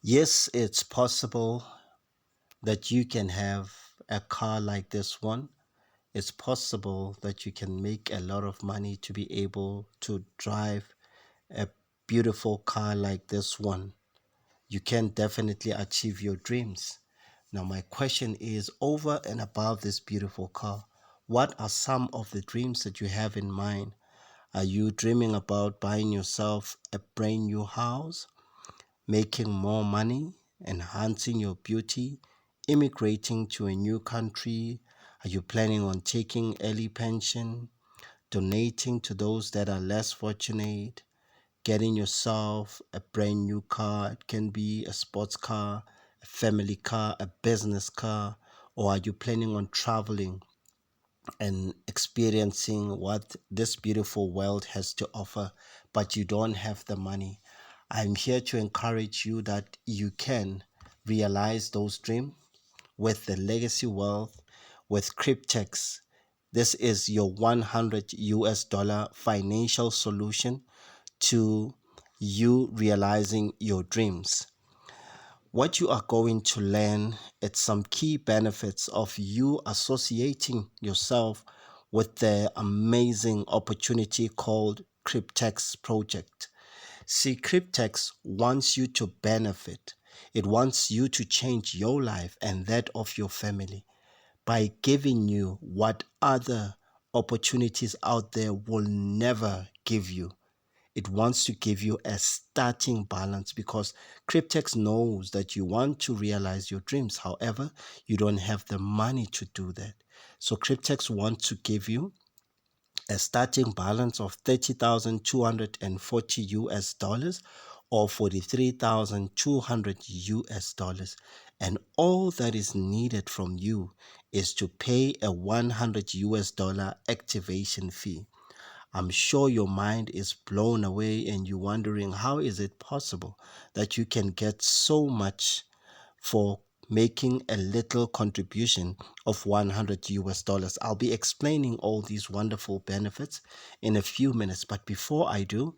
Yes, it's possible that you can have a car like this one. It's possible that you can make a lot of money to be able to drive a beautiful car like this one. You can definitely achieve your dreams. Now, my question is, over and above this beautiful car, what are some of the dreams that you have in mind? Are you dreaming about buying yourself a brand new house, making more money, enhancing your beauty, immigrating to a new country? Are you planning on taking early pension, donating to those that are less fortunate, getting yourself a brand new car? It can be a sports car, a family car, a business car, or are you planning on traveling and experiencing what this beautiful world has to offer, but you don't have the money? I'm here to encourage you that you can realize those dreams with the legacy wealth, with Cryptex. This is your 100 US dollar financial solution to you realizing your dreams. What you are going to learn is some key benefits of you associating yourself with the amazing opportunity called Cryptex project. See, Cryptex wants you to benefit. It wants you to change your life and that of your family by giving you what other opportunities out there will never give you. It wants to give you a starting balance because Cryptex knows that you want to realize your dreams. However, you don't have the money to do that. So Cryptex wants to give you a starting balance of 30,240 US dollars or 43,200 US dollars. And all that is needed from you is to pay a 100 US dollar activation fee. I'm sure your mind is blown away and you're wondering, how is it possible that you can get so much for making a little contribution of 100 US dollars? I'll be explaining all these wonderful benefits in a few minutes, but before I do,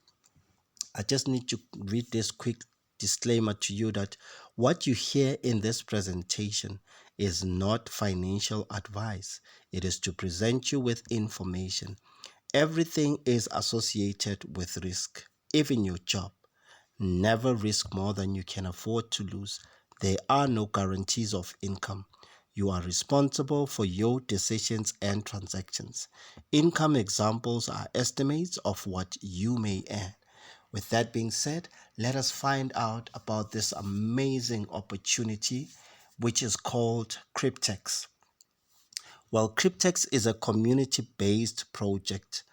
I just need to read this quick disclaimer to you that what you hear in this presentation is not financial advice. It is to present you with information. Everything is associated with risk, even your job. Never risk more than you can afford to lose. There are no guarantees of income. You are responsible for your decisions and transactions. Income examples are estimates of what you may earn. With that being said, let us find out about this amazing opportunity, which is called Cryptex. Well, Cryptex is a community-based project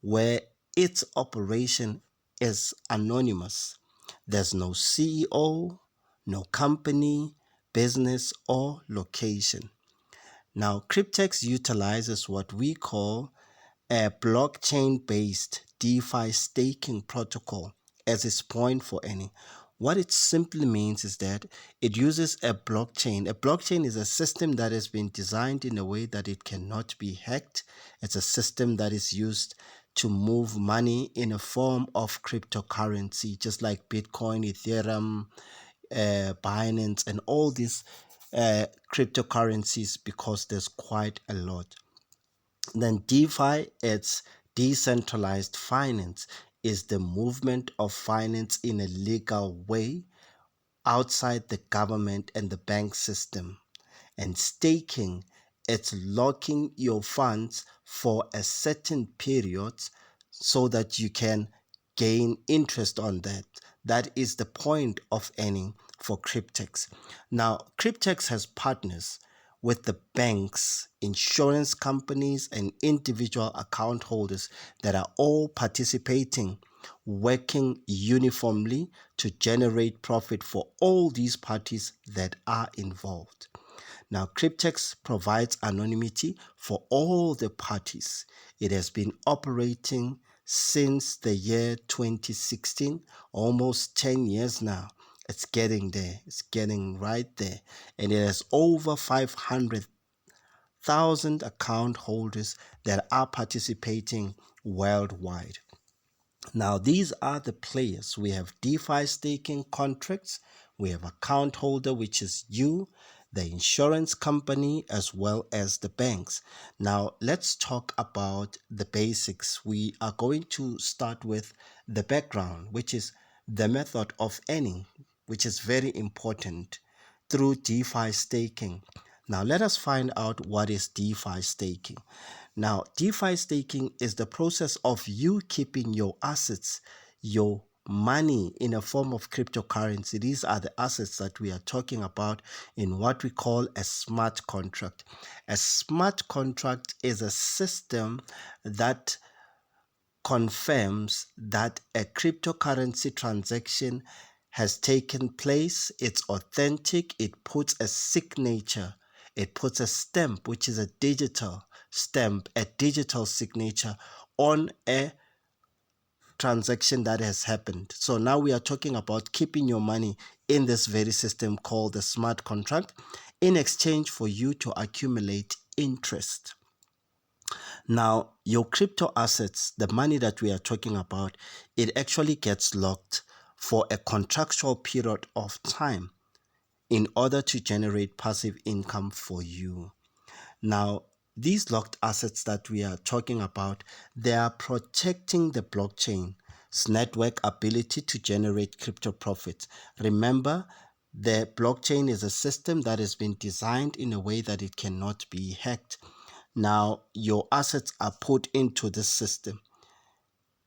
where its operation is anonymous. There's no CEO, no company, business, or location. Now, Cryptex utilizes what we call a blockchain-based DeFi staking protocol as its point for earning. What it simply means is that it uses a blockchain. A blockchain is a system that has been designed in a way that it cannot be hacked. It's a system that is used to move money in a form of cryptocurrency, just like Bitcoin, Ethereum, Binance, and all these cryptocurrencies, because there's quite a lot. Then DeFi, it's decentralized finance, is the movement of finance in a legal way outside the government and the bank system. And staking, it's locking your funds for a certain period so that you can gain interest on that. That is the point of earning for Cryptex. Now, Cryptex has partners with the banks, insurance companies, and individual account holders that are all participating, working uniformly to generate profit for all these parties that are involved. Now, Cryptex provides anonymity for all the parties. It has been operating since the year 2016, almost 10 years now. It's getting there. It's getting right there. And it has over 500,000 account holders that are participating worldwide. Now, these are the players. We have DeFi staking contracts, we have account holder, which is you, the insurance company, as well as the banks. Now, let's talk about the basics. We are going to start with the background, which is the method of earning, which is very important through DeFi staking. Now, let us find out what is DeFi staking. Now, DeFi staking is the process of you keeping your assets, your money in a form of cryptocurrency. These are the assets that we are talking about in what we call a smart contract. A smart contract is a system that confirms that a cryptocurrency transaction has taken place, it's authentic, it puts a signature, it puts a stamp, which is a digital stamp, a digital signature on a transaction that has happened. So now we are talking about keeping your money in this very system called the smart contract in exchange for you to accumulate interest. Now, your crypto assets, the money that we are talking about, it actually gets locked for a contractual period of time in order to generate passive income for you. Now, these locked assets that we are talking about, they are protecting the blockchain's network ability to generate crypto profits. Remember, the blockchain is a system that has been designed in a way that it cannot be hacked. Now, your assets are put into this system,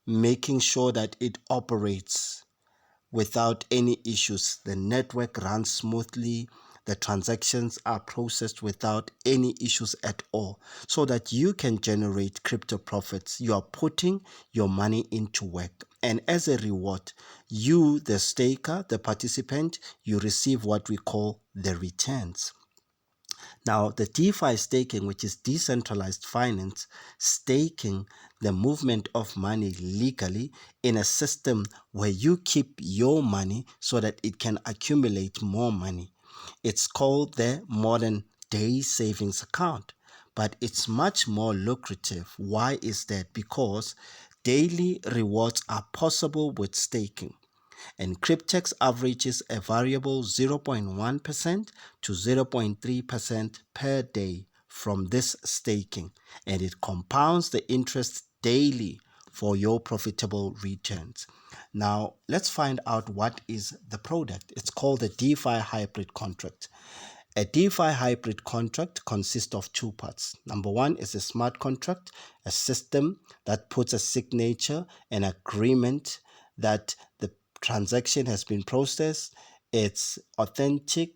making sure that it operates without any issues. The network runs smoothly. The transactions are processed without any issues at all, so that you can generate crypto profits. You are putting your money into work. And as a reward, you, the staker, the participant, you receive what we call the returns. Now, the DeFi staking, which is decentralized finance, staking the movement of money legally in a system where you keep your money so that it can accumulate more money. It's called the modern day savings account, but it's much more lucrative. Why is that? Because daily rewards are possible with staking. And Cryptex averages a variable 0.1% to 0.3% per day from this staking, and it compounds the interest daily for your profitable returns. Now, let's find out what is the product. It's called the DeFi hybrid contract. A DeFi hybrid contract consists of two parts. Number one is a smart contract, a system that puts a signature, an agreement that the transaction has been processed, it's authentic,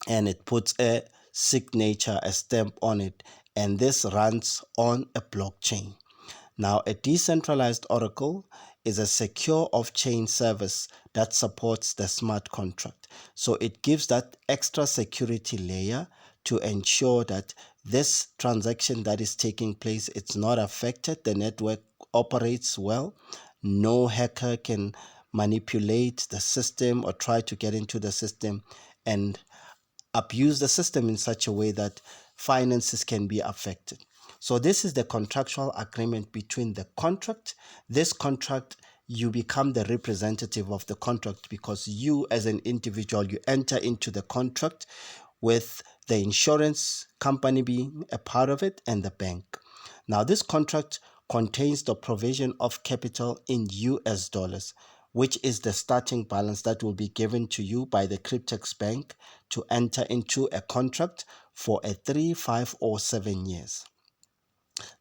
and it puts a signature, a stamp on it, and this runs on a blockchain. Now, a decentralized oracle is a secure off-chain service that supports the smart contract. So it gives that extra security layer to ensure that this transaction that is taking place, it's not affected. The network operates well. No hacker can manipulate the system or try to get into the system and abuse the system in such a way that finances can be affected. So this is the contractual agreement between the contract. This contract, you become the representative of the contract because you as an individual, you enter into the contract with the insurance company being a part of it and the bank. Now, this contract contains the provision of capital in US dollars, which is the starting balance that will be given to you by the Cryptex bank to enter into a contract for a 3, 5, or 7 years.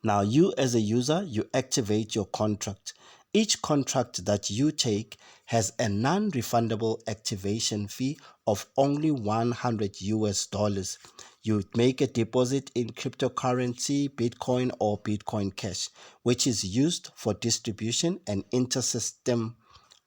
Now, you as a user, you activate your contract. Each contract that you take has a non-refundable activation fee of only 100 US dollars. You make a deposit in cryptocurrency, Bitcoin or Bitcoin Cash, which is used for distribution and inter-system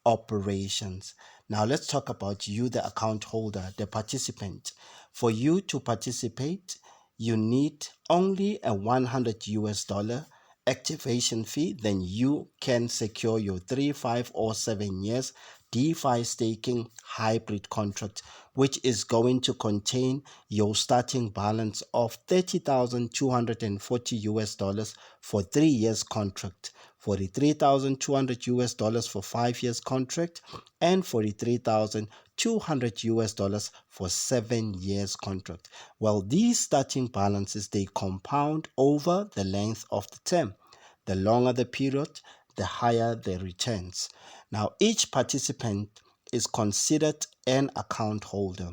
operations. Now let's talk about you, the account holder, the participant. For you to participate, you need only a 100 US dollar activation fee. Then you can secure your 3, 5, or 7 years DeFi staking hybrid contract, which is going to contain your starting balance of 30,240 US dollars for 3 years contract. $43,200 US for 5 years contract, and $43,200 US for 7 years contract. Well, these starting balances, they compound over the length of the term. The longer the period, the higher the returns. Now, each participant is considered an account holder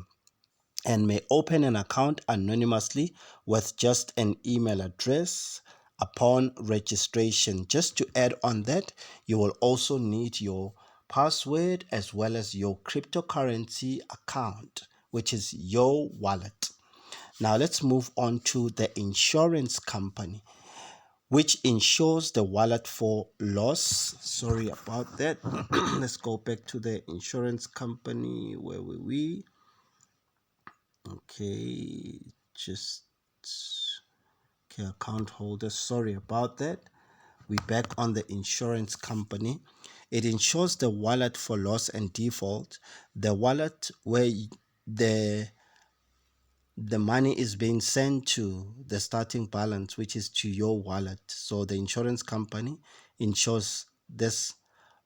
and may open an account anonymously with just an email address upon registration. Just to add on that, you will also need your password as well as your cryptocurrency account, which is your wallet. Now let's move on to the insurance company, which insures the wallet for loss. Sorry about that. Let's go back to the insurance company. Where were we? Okay, just okay, account holder. Sorry about that. We back on the insurance company. It insures the wallet for loss and default. The wallet where the the money is being sent to, the starting balance, which is to your wallet. So the insurance company insures this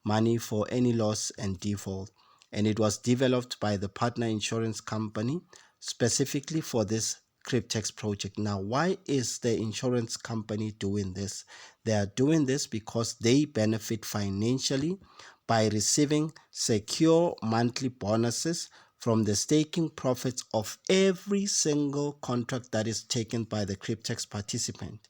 money for any loss and default. And it was developed by the partner insurance company specifically for this Cryptex project. Now, why is the insurance company doing this? They are doing this because they benefit financially by receiving secure monthly bonuses from the staking profits of every single contract that is taken by the Cryptex participant.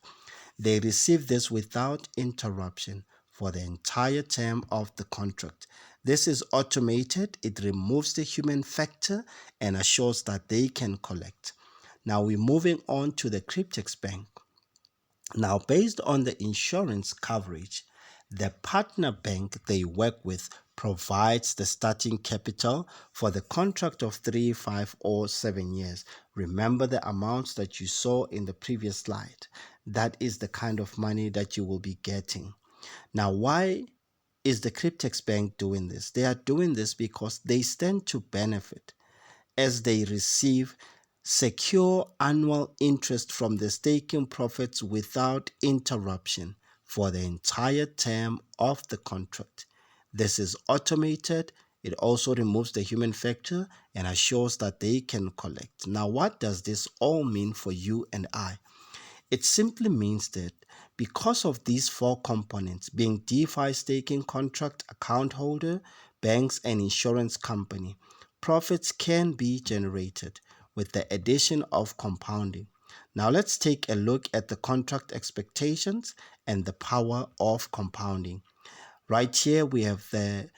They receive this without interruption for the entire term of the contract. This is automated, it removes the human factor and assures that they can collect. Now we're moving on to the Cryptex Bank. Now, based on the insurance coverage, the partner bank they work with provides the starting capital for the contract of 3, 5, or 7 years. Remember the amounts that you saw in the previous slide. That is the kind of money that you will be getting. Now, why is the Cryptex Bank doing this? They are doing this because they stand to benefit as they receive secure annual interest from the staking profits without interruption for the entire term of the contract. This is automated. It also removes the human factor and assures that they can collect. Now, what does this all mean for you and I? It simply means that because of these four components, being DeFi staking contract, account holder, banks, and insurance company, profits can be generated with the addition of compounding. Now let's take a look at the contract expectations and the power of compounding. Right here we have the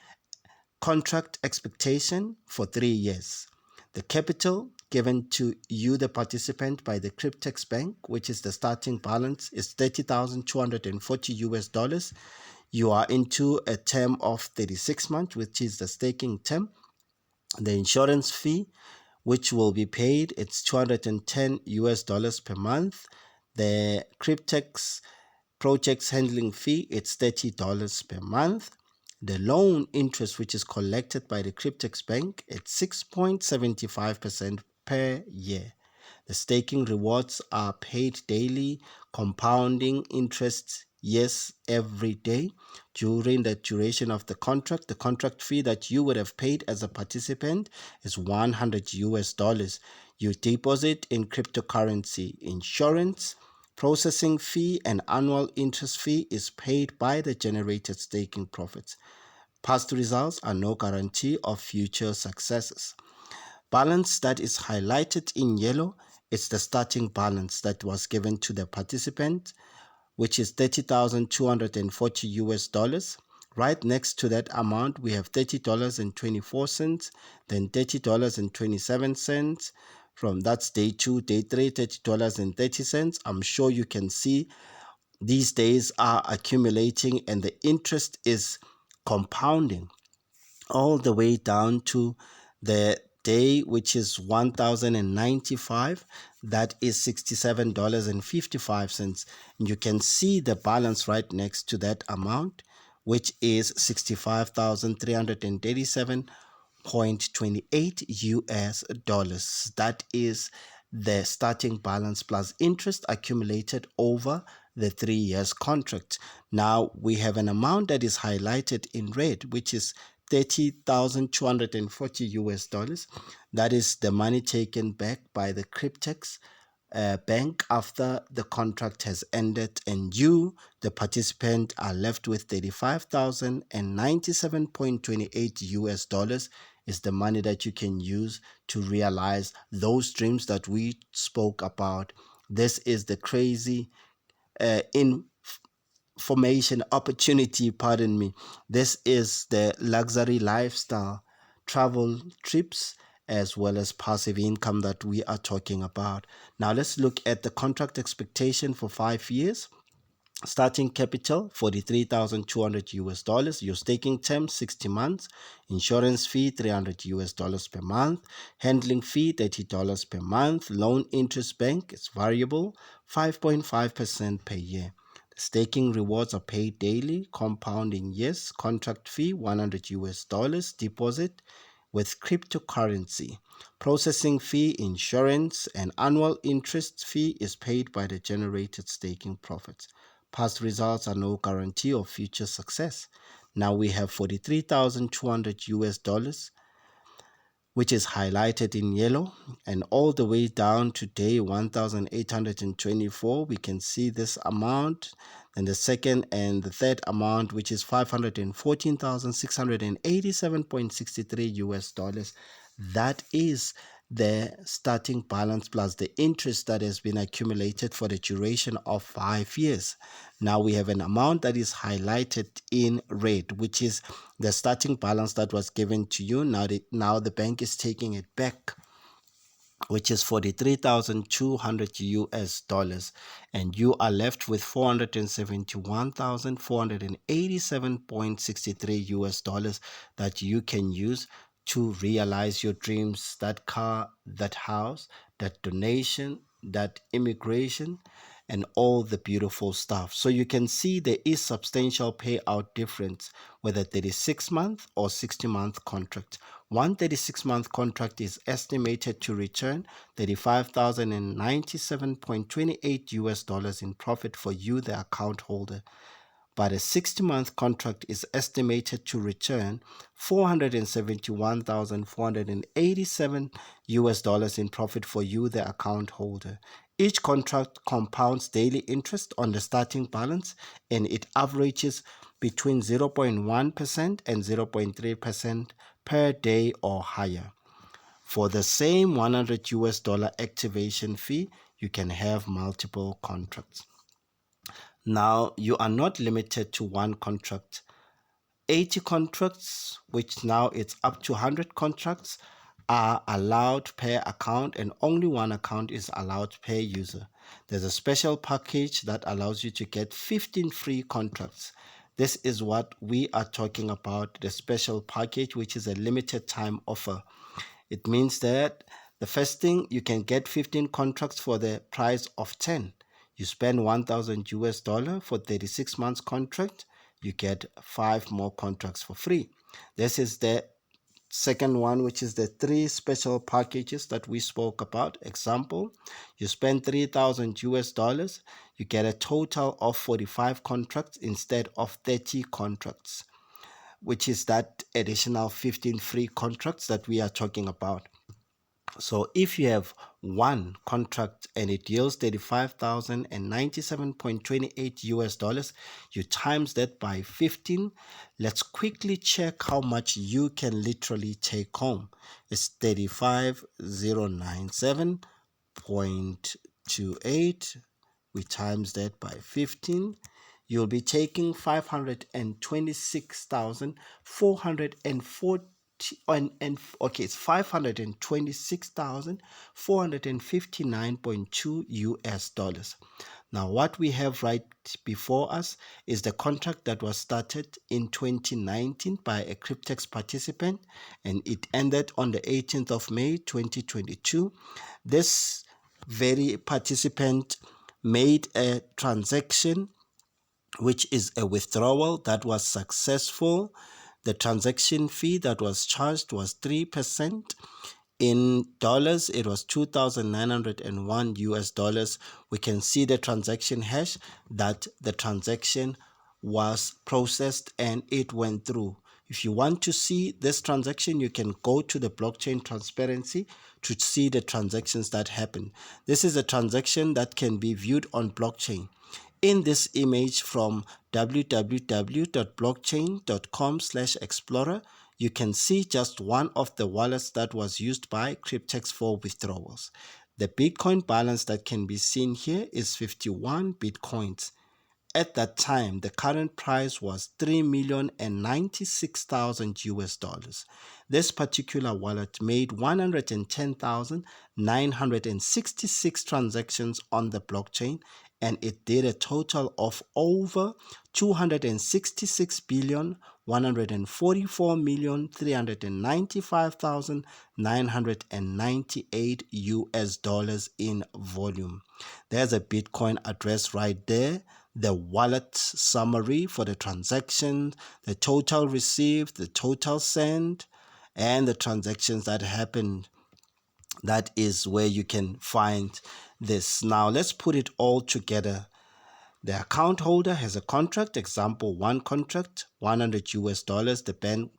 contract expectation for 3 years. The capital given to you, the participant, by the Cryptex Bank, which is the starting balance, is $30,240 US. You are into a term of 36 months, which is the staking term. The insurance fee, which will be paid, it's $210 US per month. The Cryptex project's handling fee, it's $30 per month. The loan interest, which is collected by the Cryptex Bank, it's 6.75% per year. The staking rewards are paid daily, compounding interest, yes, every day during the duration of the contract. The contract fee that you would have paid as a participant is $100 US. You deposit in cryptocurrency. Insurance, processing fee, and annual interest fee is paid by the generated staking profits. Past results are no guarantee of future successes. Balance that is highlighted in yellow is the starting balance that was given to the participant, which is $30,240 US. Right next to that amount, we have $30.24, then $30.27. From that's day 2, day 3, $30.30. I'm sure you can see these days are accumulating and the interest is compounding all the way down to the day, which is 1095. That is $67.55. And you can see the balance right next to that amount, which is 65,337.28 US. That is the starting balance plus interest accumulated over the 3 years contract. Now we have an amount that is highlighted in red, which is 30,240 US dollars. That is the money taken back by the Cryptex bank after the contract has ended, and you, the participant, are left with 35,097.28 US dollars is the money that you can use to realize those dreams that we spoke about. This is the crazy information opportunity, pardon me. This is the luxury lifestyle travel trips as well as passive income that we are talking about. Now let's look at the contract expectation for 5 years. Starting capital 43,200 US dollars. Your staking term 60 months. Insurance fee 300 US dollars per month. Handling fee $30 per month. Loan interest bank is variable 5.5% per year. The staking rewards are paid daily, compounding yes. Contract fee 100 US dollars. Deposit with cryptocurrency. Processing fee, insurance, and annual interest fee is paid by the generated staking profits. Past results are no guarantee of future success. Now we have 43,200 US dollars, which is highlighted in yellow, and all the way down to day 1824 we can see this amount, and the second and the third amount, which is 514,687.63 US dollars. That is the starting balance plus the interest that has been accumulated for the duration of 5 years. Now we have an amount that is highlighted in red, which is the starting balance that was given to you. Now the bank is taking it back, which is 43,200 US dollars, and you are left with 471,487.63 US dollars that you can use to realize your dreams, that car, that house, that donation, that immigration, and all the beautiful stuff. So you can see there is substantial payout difference whether 36-month or 60-month contract. One 36-month contract is estimated to return 35,097.28 US dollars in profit for you, the account holder. But a 60-month contract is estimated to return 471,487 US dollars in profit for you, the account holder. Each contract compounds daily interest on the starting balance, and it averages between 0.1% and 0.3% per day or higher. For the same 100 US dollar activation fee, you can have multiple contracts. Now, you are not limited to one contract. 80 contracts, which now it's up to 100 contracts, are allowed per account, and only one account is allowed per user. There's a special package that allows you to get 15 free contracts. This is what we are talking about, the special package, which is a limited time offer. It means that the first thing, you can get 15 contracts for the price of 10. You spend 1,000 US dollar for 36 months contract, you get 5 more contracts for free. This is the second one, which is the 3 special packages that we spoke about. Example, you spend 3,000 US dollars, you get a total of 45 contracts instead of 30 contracts, which is that additional 15 free contracts that we are talking about. So if you have one contract and it yields 35,097.28 US dollars, you times that by 15. Let's quickly check how much you can literally take home. It's 35,097.28. We times that by 15. You'll be taking 526,440 okay, it's 526,459.2 US dollars. Now, what we have right before us is the contract that was started in 2019 by a Cryptex participant, and it ended on the 18th of May 2022. This very participant made a transaction, which is a withdrawal that was successful. The transaction fee that was charged was 3%. In dollars, it was 2,901 US dollars. We can see the transaction hash that the transaction was processed and it went through. If you want to see this transaction, you can go to the blockchain transparency to see the transactions that happen. This is a transaction that can be viewed on blockchain. In this image from www.blockchain.com/explorer, you can see just one of the wallets that was used by Cryptex for withdrawals. The Bitcoin balance that can be seen here is 51 Bitcoins. At that time, the current price was 3,096,000 US dollars. This particular wallet made 110,966 transactions on the blockchain, and it did a total of over 266,144,395,998 US dollars in volume. There's a Bitcoin address right there, the wallet summary for the transaction, the total received, the total sent, and the transactions that happened. That is where you can find this. Now let's put it all together. The account holder has a contract, example, one contract, 100 US dollars. The bank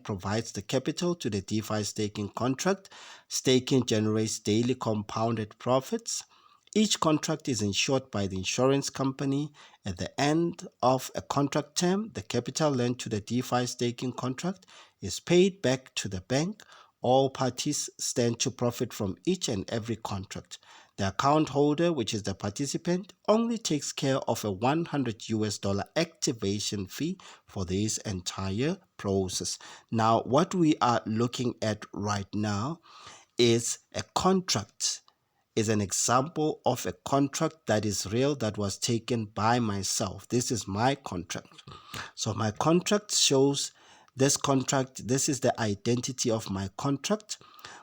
provides the capital to the DeFi staking contract. Staking generates daily compounded profits. Each contract is insured by the insurance company. At the end of a contract term, the capital lent to the DeFi staking contract is paid back to the bank. All parties stand to profit from each and every contract. The account holder, which is the participant, only takes care of a 100 US dollar activation fee for this entire process. Now, what we are looking at right now is a contract, is an example of a contract that is real, that was taken by myself. This is my contract. So my contract shows this contract. This is the identity of my contract,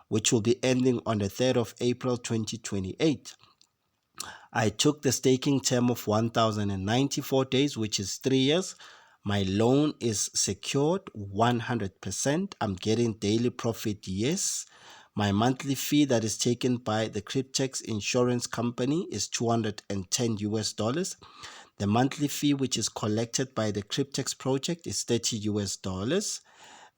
which will be ending on the 3rd of April 2028. I took the staking term of 1,094 days, which is 3 years. My loan is secured 100%. I'm getting daily profit, yes. My monthly fee that is taken by the Cryptex insurance company is 210 US dollars. The monthly fee which is collected by the Cryptex project is 30 US dollars.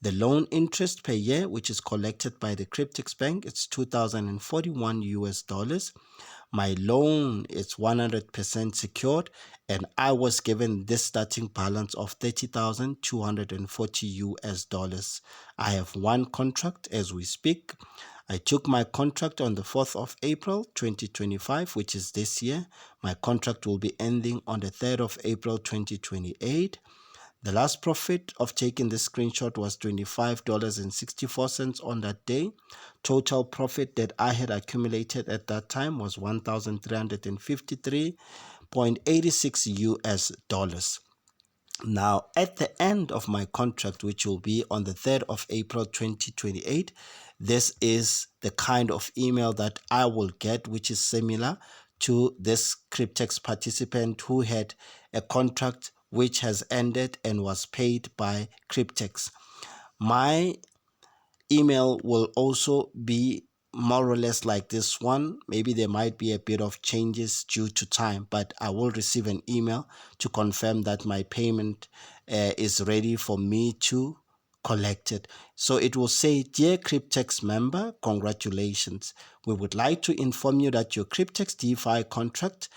The loan interest per year which is collected by the Cryptex bank, it's 2,041 US dollars. My loan is 100% secured, and I was given this starting balance of 30,240 US dollars. I have one contract as we speak. I took my contract on the 4th of April 2025, which is this year. My contract will be ending on the 3rd of April 2028. The last profit of taking this screenshot was $25.64 on that day. Total profit that I had accumulated at that time was 1,353.86 US dollars. Now, at the end of my contract, which will be on the 3rd of April 2028, this is the kind of email that I will get, which is similar to this Cryptex participant who had a contract which has ended and was paid by Cryptex. My email will also be more or less like this one. Maybe there might be a bit of changes due to time, but I will receive an email to confirm that my payment is ready for me to collect it. So it will say, "Dear Cryptex member, congratulations. We would like to inform you that your Cryptex DeFi contract,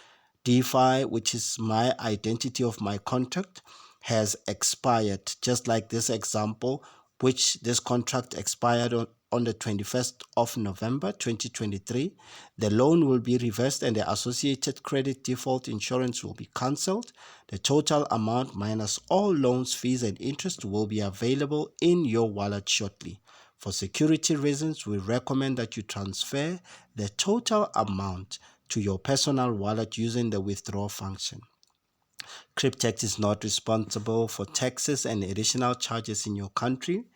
DeFi, which is my identity of my contract, has expired." Just like this example, which this contract expired on the 21st of November 2023. The loan will be reversed and the associated credit default insurance will be cancelled. The total amount minus all loans, fees, and interest will be available in your wallet shortly. For security reasons, we recommend that you transfer the total amount to your personal wallet using the withdraw function. Cryptex is not responsible for taxes and additional charges in your country.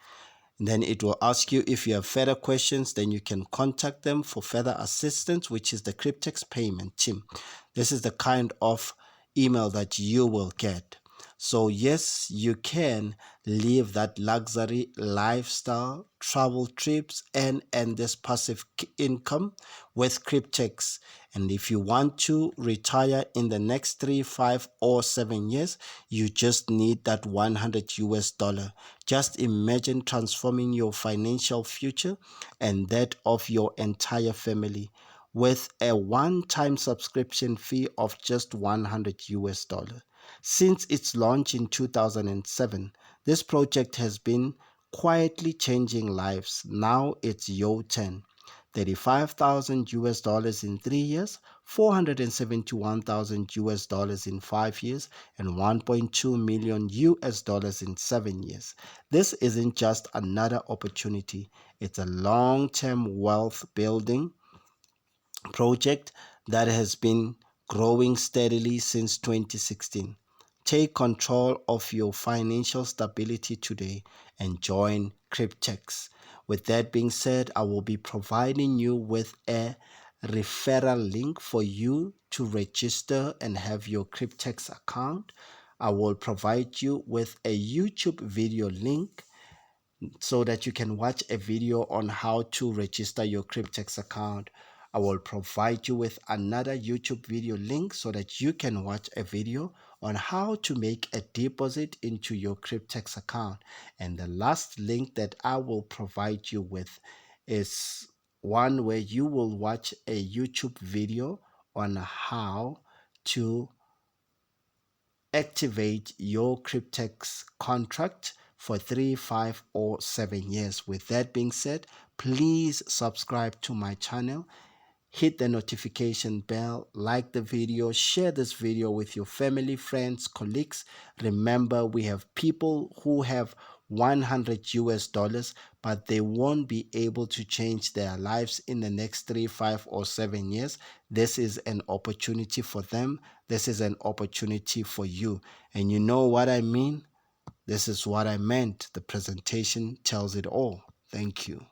And then it will ask you if you have further questions, then you can contact them for further assistance, which is the Cryptex payment team. This is the kind of email that you will get. So yes, you can live that luxury lifestyle, travel trips, and this passive income with Cryptex. And if you want to retire in the next 3, 5, or 7 years, you just need that 100 US dollar. Just imagine transforming your financial future and that of your entire family with a one-time subscription fee of just 100 US dollar. Since its launch in 2007, this project has been quietly changing lives. Now it's your turn. 35,000 US dollars in 3 years, 471,000 US dollars in 5 years, and 1.2 million US dollars in 7 years. This isn't just another opportunity, it's a long-term wealth building project that has been growing steadily since 2016. Take control of your financial stability today and join Cryptex. With that being said, I will be providing you with a referral link for you to register and have your Cryptex account. I will provide you with a YouTube video link so that you can watch a video on how to register your Cryptex account. I will provide you with another YouTube video link so that you can watch a video on how to make a deposit into your Cryptex account. And the last link that I will provide you with is one where you will watch a YouTube video on how to activate your Cryptex contract for 3, 5, or 7 years. With that being said, please subscribe to my channel, hit the notification bell, like the video, share this video with your family, friends, colleagues. Remember, we have people who have 100 US dollars, but they won't be able to change their lives in the next 3, 5, or 7 years. This is an opportunity for them. This is an opportunity for you. And you know what I mean? This is what I meant. The presentation tells it all. Thank you.